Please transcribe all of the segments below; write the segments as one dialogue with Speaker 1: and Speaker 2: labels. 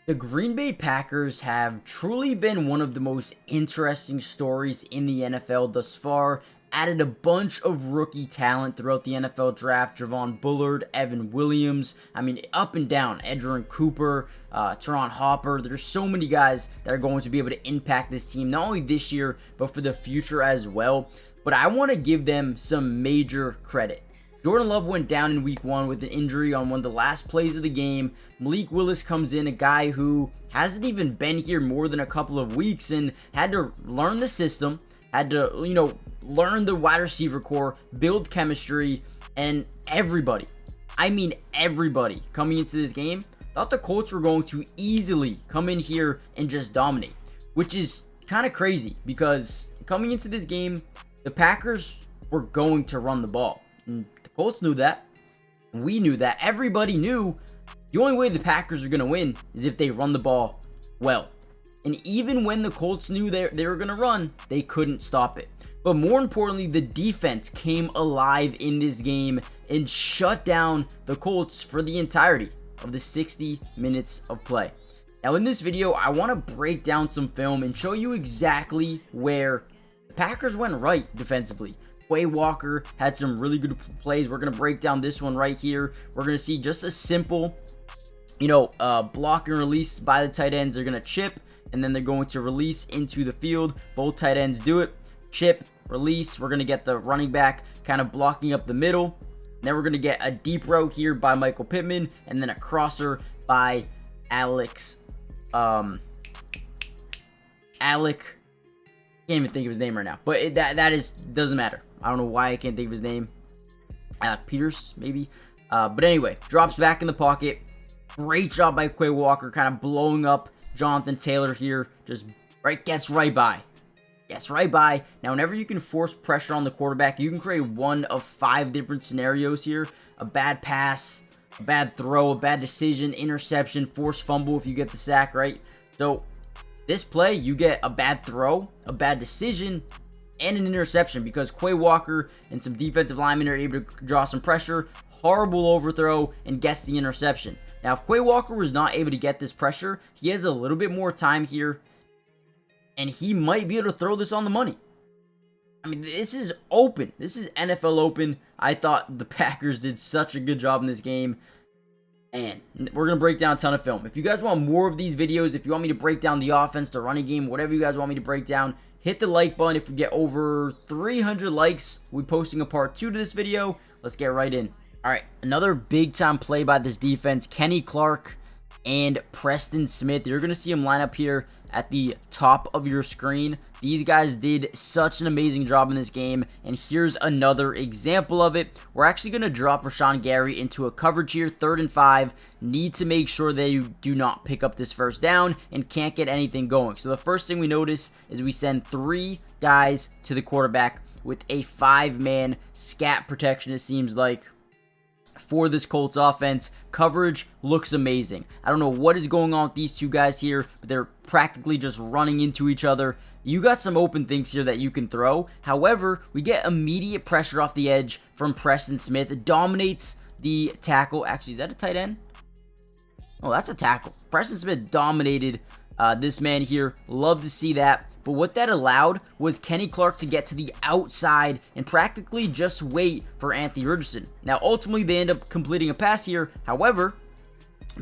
Speaker 1: The Green Bay Packers have truly been one of the most interesting stories in the NFL thus far. Added a bunch of rookie talent throughout the NFL draft. Javon Bullard, Evan Williams. Up and down. Edgerrin Cooper, Teron Hopper. There's so many guys that are going to be able to impact this team, not only this year, but for the future as well. But I want to give them some major credit. Jordan Love went down in week 1 with an injury on one of the last plays of the game. Malik Willis comes in, a guy who hasn't even been here more than a couple of weeks and had to learn the system, had to, learn the wide receiver core, build chemistry, and everybody coming into this game thought the Colts were going to easily come in here and just dominate, which is kind of crazy because coming into this game, the Packers were going to run the ball. And the Colts knew that. We knew that. Everybody knew the only way the Packers are going to win is if they run the ball well. And even when the Colts knew they were going to run, they couldn't stop it. But more importantly, the defense came alive in this game and shut down the Colts for the entirety of the 60 minutes of play. Now in this video, I want to break down some film and show you exactly where the Packers went right defensively. Quay Walker had some really good plays. We're going to break down this one right here. We're going to see just a simple, block and release by the tight ends. They're going to chip, and then they're going to release into the field. Both tight ends do it. Chip, release. We're going to get the running back kind of blocking up the middle. Then we're going to get a deep route here by Michael Pittman, and then a crosser by Alec. Can't even think of his name right now, but doesn't matter. I don't know why I can't think of his name. Peters, maybe. But anyway, drops back in the pocket. Great job by Quay Walker, kind of blowing up Jonathan Taylor here. Just gets right by. Now, whenever you can force pressure on the quarterback, you can create one of 5 different scenarios here. A bad pass, a bad throw, a bad decision, interception, forced fumble if you get the sack, right? So this play, you get a bad throw, a bad decision, and an interception because Quay Walker and some defensive linemen are able to draw some pressure. Horrible overthrow and gets the interception. Now, if Quay Walker was not able to get this pressure, he has a little bit more time here, and he might be able to throw this on the money. This is open. This is NFL open. I thought the Packers did such a good job in this game. And we're going to break down a ton of film. If you guys want more of these videos, if you want me to break down the offense, the running game, whatever you guys want me to break down, hit the like button. If we get over 300 likes, we'll be posting a part 2 to this video. Let's get right in. All right, another big-time play by this defense. Kenny Clark and Preston Smith. You're going to see them line up here at the top of your screen. These guys did such an amazing job in this game, and here's another example of it. We're actually going to drop Rashawn Gary into a coverage here, 3rd and 5. Need to make sure that you do not pick up this first down and can't get anything going. So the first thing we notice is we send 3 guys to the quarterback with a 5-man scat protection, it seems like, for this Colts offense. Coverage looks amazing. I don't know what is going on with these 2 guys here, but they're practically just running into each other. You got some open things here that you can throw. However, we get immediate pressure off the edge from Preston Smith. It dominates the tackle. Actually, is that a tight end? Oh, that's a tackle. Preston Smith dominated this man here. Love to see that. But what that allowed was Kenny Clark to get to the outside and practically just wait for Anthony Richardson. Now, ultimately, they end up completing a pass here. However,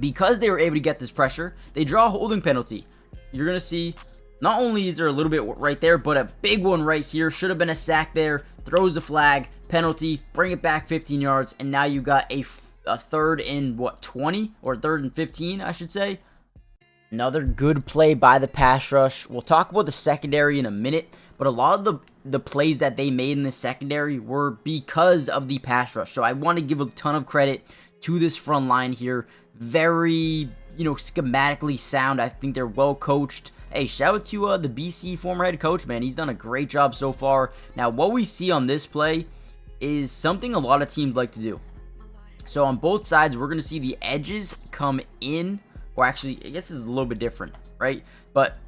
Speaker 1: because they were able to get this pressure, they draw a holding penalty. You're going to see, not only is there a little bit right there, but a big one right here. Should have been a sack there. Throws the flag, penalty, bring it back 15 yards, and now you got a 3rd and 20? Or 3rd and 15, I should say. Another good play by the pass rush. We'll talk about the secondary in a minute, but a lot of the plays that they made in the secondary were because of the pass rush. So I want to give a ton of credit to this front line here. Very, schematically sound. I think they're well coached. Hey, shout out to the BC former head coach, man. He's done a great job so far. Now, what we see on this play is something a lot of teams like to do. So on both sides, we're going to see the edges come in. Or actually, I guess it's a little bit different, right? But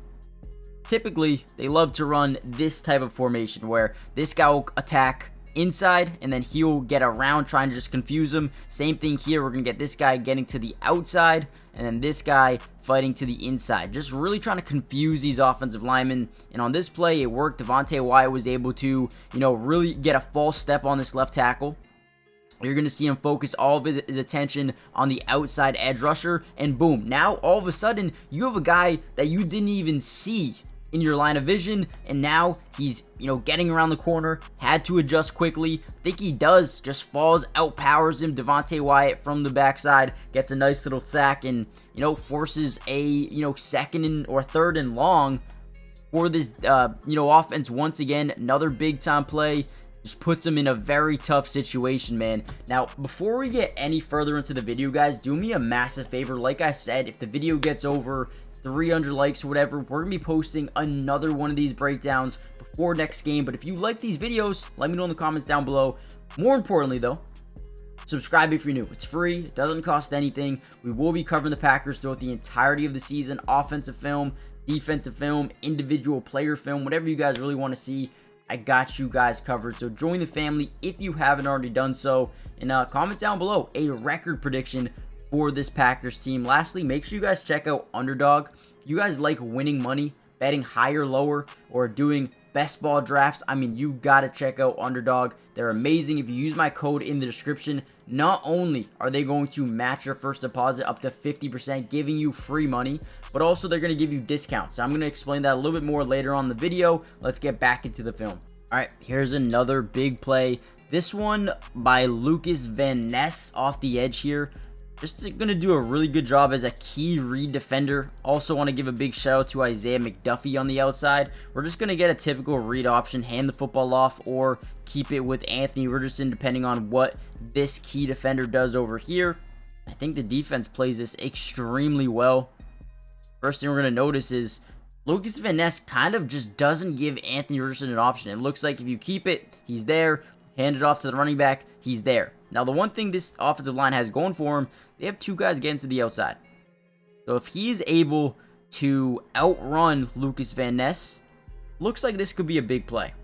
Speaker 1: typically, they love to run this type of formation where this guy will attack inside, and then he'll get around trying to just confuse him. Same thing here. We're going to get this guy getting to the outside, and then this guy fighting to the inside. Just really trying to confuse these offensive linemen. And on this play, it worked. Devontae Wyatt was able to, really get a false step on this left tackle. You're going to see him focus all of his attention on the outside edge rusher, and boom, now all of a sudden you have a guy that you didn't even see in your line of vision, and now he's, getting around the corner, had to adjust quickly. I think he does, just falls, outpowers him. Devontae Wyatt from the backside gets a nice little sack and, forces a, second or third and long for this, offense. Once again, another big time play. Just puts him in a very tough situation, man. Now, before we get any further into the video, guys, do me a massive favor. Like I said, if the video gets over 300 likes or whatever, we're going to be posting another one of these breakdowns before next game. But if you like these videos, let me know in the comments down below. More importantly, though, subscribe if you're new. It's free. It doesn't cost anything. We will be covering the Packers throughout the entirety of the season. Offensive film, defensive film, individual player film, whatever you guys really want to see. I got you guys covered. So join the family if you haven't already done so. And comment down below a record prediction for this Packers team. Lastly, make sure you guys check out Underdog. If you guys like winning money, betting higher, lower, or doing best ball drafts, you got to check out Underdog. They're amazing. If you use my code in the description, not only are they going to match your first deposit up to 50%, giving you free money, but also they're going to give you discounts. So I'm going to explain that a little bit more later on in the video. Let's get back into the film. All right, here's another big play. This one by Lucas Van Ness off the edge here. Just going to do a really good job as a key read defender. Also want to give a big shout out to Isaiah McDuffie on the outside. We're just going to get a typical read option, hand the football off, or keep it with Anthony Richardson, depending on what this key defender does over here. I think the defense plays this extremely well. First thing we're going to notice is Lucas Van Ness kind of just doesn't give Anthony Richardson an option. It looks like if you keep it, he's there. Hand it off to the running back, he's there. Now, the one thing this offensive line has going for him, they have two guys getting to the outside. So if he's able to outrun Lucas Van Ness, looks like this could be a big play.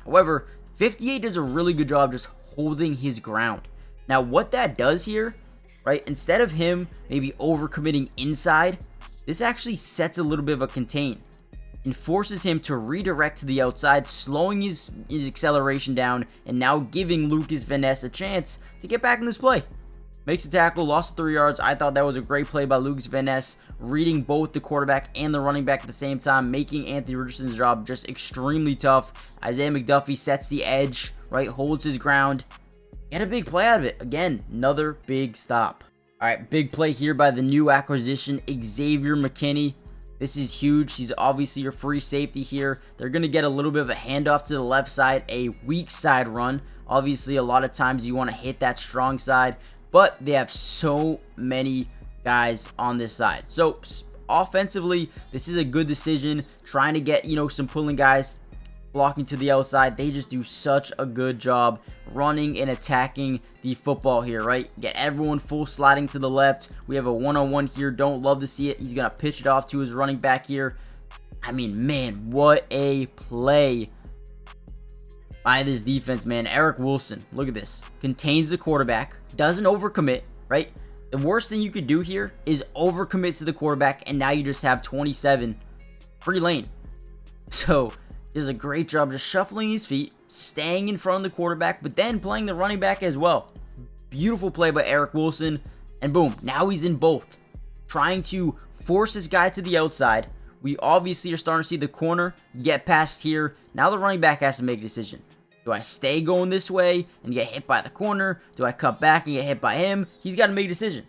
Speaker 1: However, 58 does a really good job just holding his ground. Now, what that does here, right, instead of him maybe overcommitting inside, this actually sets a little bit of a contain and forces him to redirect to the outside, slowing his acceleration down, and now giving Lucas Van Ness a chance to get back in this play. Makes a tackle, lost 3 yards. I thought that was a great play by Lucas Van Ness, reading both the quarterback and the running back at the same time, making Anthony Richardson's job just extremely tough. Isaiah McDuffie sets the edge, right, holds his ground. Get a big play out of it. Again, another big stop. All right, big play here by the new acquisition, Xavier McKinney. This is huge. He's obviously your free safety here. They're going to get a little bit of a handoff to the left side, a weak side run. Obviously, a lot of times you want to hit that strong side, but they have so many guys on this side. So offensively, this is a good decision. Trying to get, some pulling guys blocking to the outside. They just do such a good job running and attacking the football here, right? Get everyone full sliding to the left. We have a one-on-one here. Don't love to see it. He's going to pitch it off to his running back here. Man, what a play by this defense, man. Eric Wilson, look at this. Contains the quarterback. Doesn't overcommit, right? The worst thing you could do here is overcommit to the quarterback, and now you just have 27 free lane. So does a great job just shuffling his feet, staying in front of the quarterback, but then playing the running back as well. Beautiful play by Eric Wilson. And boom, now he's in both. Trying to force this guy to the outside. We obviously are starting to see the corner get past here. Now the running back has to make a decision. Do I stay going this way and get hit by the corner? Do I cut back and get hit by him? He's got to make a decision.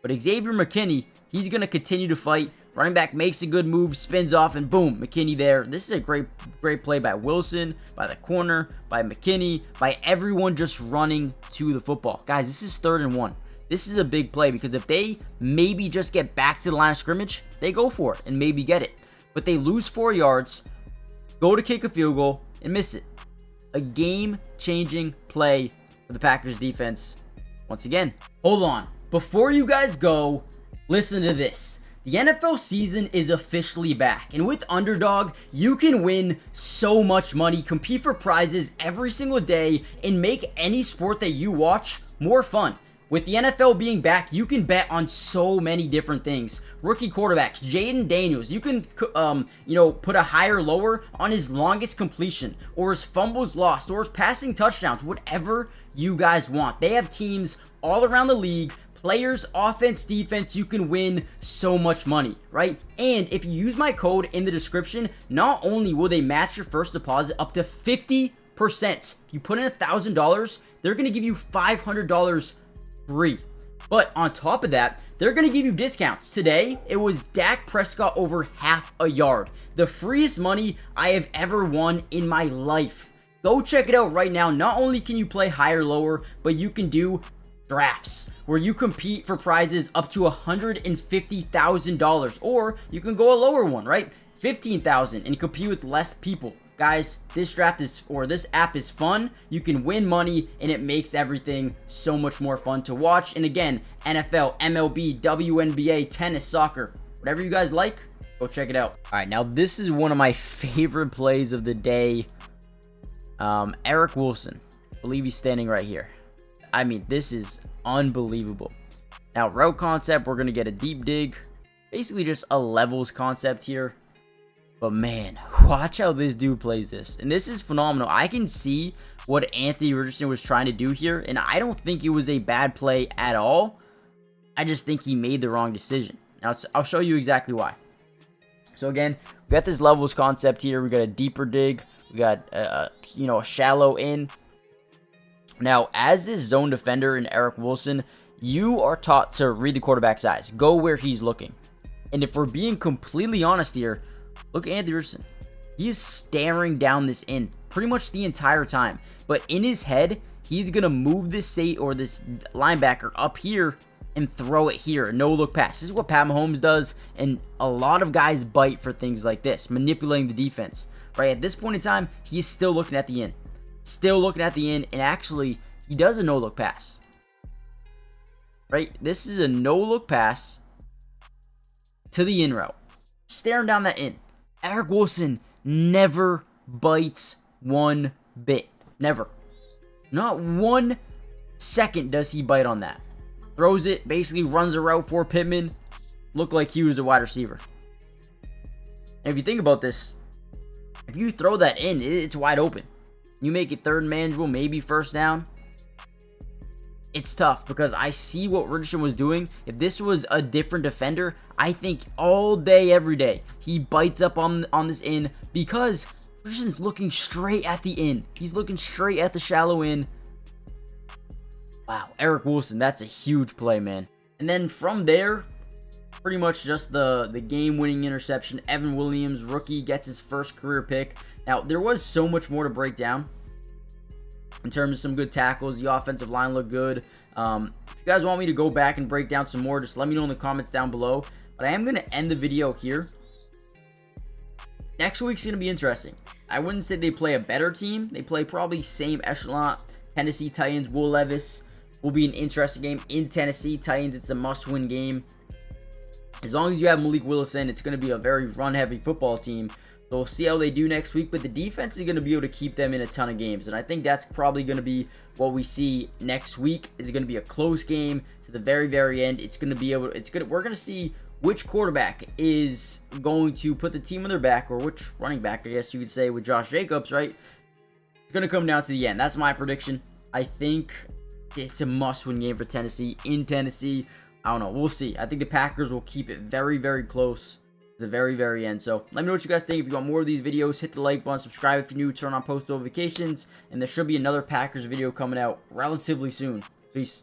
Speaker 1: But Xavier McKinney, he's going to continue to fight. Running back makes a good move, spins off, and boom, McKinney there. This is a great play by Wilson, by the corner, by McKinney, by everyone just running to the football. Guys, this is 3rd and 1. This is a big play because if they maybe just get back to the line of scrimmage, they go for it and maybe get it. But they lose 4 yards, go to kick a field goal, and miss it. A game-changing play for the Packers defense once again. Hold on. Before you guys go, listen to this. The NFL season is officially back, and with Underdog, you can win so much money, compete for prizes every single day, and make any sport that you watch more fun. With the NFL being back, you can bet on so many different things. Rookie quarterbacks, Jaden Daniels, you can, put a higher lower on his longest completion, or his fumbles lost, or his passing touchdowns, whatever you guys want. They have teams all around the league, players, offense, defense. You can win so much money, right? And if you use my code in the description, not only will they match your first deposit up to 50%. If you put in $1,000, they're going to give you $500 free. But on top of that, they're going to give you discounts. Today, it was Dak Prescott over half a yard. The freest money I have ever won in my life. Go check it out right now. Not only can you play higher, lower, but you can do drafts where you compete for prizes up to $150,000, or you can go a lower one, right? $15,000 and compete with less people. Guys, this app is fun. You can win money, and it makes everything so much more fun to watch. And again, NFL, MLB, WNBA, tennis, soccer, whatever you guys like, go check it out. All right, now this is one of my favorite plays of the day. Eric Wilson, I believe he's standing right here. I mean, this is unbelievable. Now, route concept, we're going to get a deep dig. Basically just a levels concept here. But man, watch how this dude plays this. And this is phenomenal. I can see what Anthony Richardson was trying to do here. And I don't think it was a bad play at all. I just think he made the wrong decision. Now, I'll show you exactly why. So again, we got this levels concept here. We got a deeper dig. We got, a shallow in. Now, as this zone defender in Eric Wilson, you are taught to read the quarterback's eyes. Go where he's looking. And if we're being completely honest here, look at Anthony Richardson. He is staring down this in pretty much the entire time. But in his head, he's going to move this this linebacker up here and throw it here. No look pass. This is what Pat Mahomes does. And a lot of guys bite for things like this, manipulating the defense. Right at this point in time, he's still looking at the in. Still looking at the in, and actually, he does a no-look pass. Right? This is a no-look pass to the in route. Staring down that in. Eric Wilson never bites one bit. Never. Not 1 second does he bite on that. Throws it, basically runs a route for Pittman. Looked like he was a wide receiver. And if you think about this, if you throw that in, it's wide open. You make it third and manageable, maybe first down. It's tough because I see what Richardson was doing. If this was a different defender, I think all day, every day, he bites up on this in because Richardson's looking straight at the in. He's looking straight at the shallow in. Wow, Eric Wilson, that's a huge play, man. And then from there, pretty much just the game-winning interception. Evan Williams, rookie, gets his first career pick. Now, there was so much more to break down in terms of some good tackles. The offensive line looked good. If you guys want me to go back and break down some more, just let me know in the comments down below. But I am going to end the video here. Next week's going to be interesting. I wouldn't say they play a better team. They play probably same echelon. Tennessee Titans, Will Levis will be an interesting game in Tennessee. Titans, it's a must-win game. As long as you have Malik Willis in, it's going to be a very run-heavy football team. So we'll see how they do next week, but the defense is going to be able to keep them in a ton of games. And I think that's probably going to be what we see next week. Is going to be a close game to the very, very end. It's going to be we're going to see which quarterback is going to put the team on their back, or which running back, I guess you could say, with Josh Jacobs, right? It's going to come down to the end. That's my prediction. I think it's a must-win game for Tennessee in Tennessee. I don't know. We'll see. I think the Packers will keep it very, very close to the very, very end. So let me know what you guys think. If you want more of these videos, hit the like button, subscribe if you're new, turn on post notifications, and there should be another Packers video coming out relatively soon. Peace.